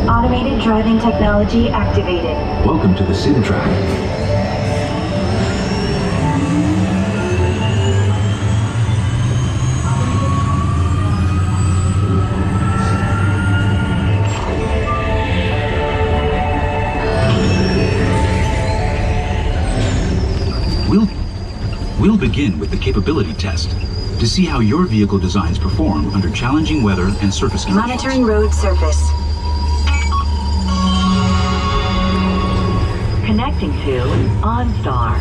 Automated driving technology activated. Welcome to the sim track. We'll begin with the capability test to see how your vehicle designs perform under challenging weather and surface conditions. Monitoring road surface. Connecting to OnStar.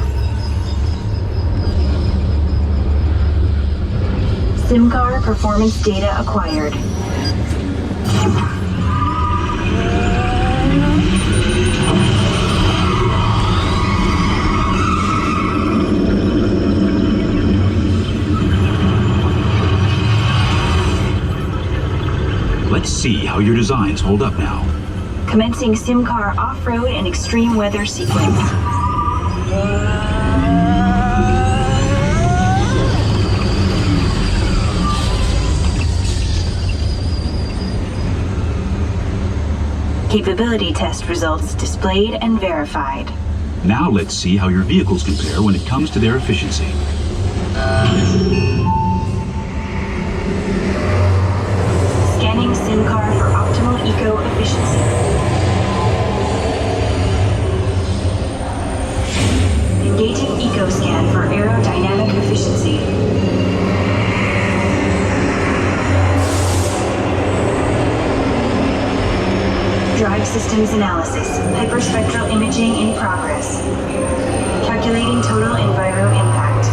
SimCar performance data acquired. Let's see how your designs hold up now. Commencing SimCar off-road and extreme weather sequence. Capability test results displayed and verified. Now let's see how your vehicles compare when it comes to their efficiency. Scanning SimCar for optimal eco-efficiency. Engaging EcoScan for aerodynamic efficiency. Drive systems analysis. Hyperspectral imaging in progress. Calculating total enviro impact.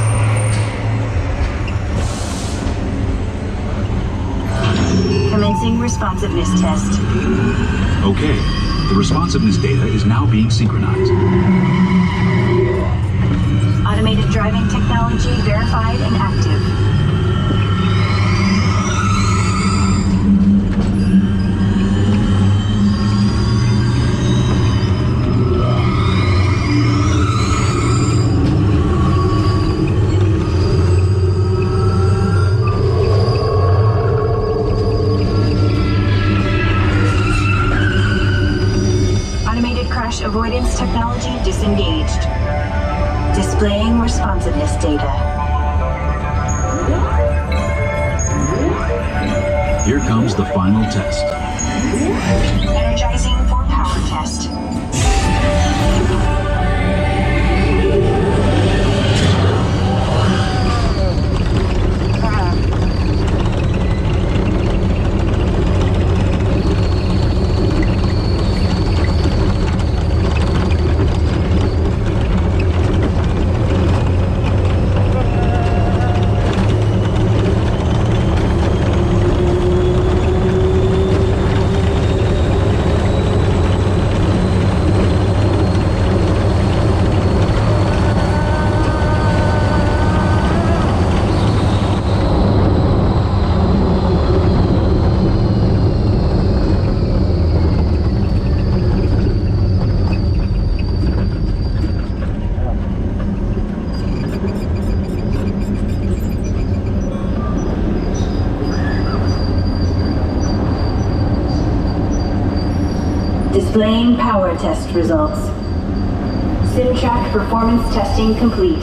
Commencing responsiveness test. Okay, the responsiveness data is now being synchronized. Automated driving technology verified and active. Avoidance technology disengaged. Displaying responsiveness data. Here comes the final test. Energizing for power test. Displaying power test results. SimTrack performance testing complete.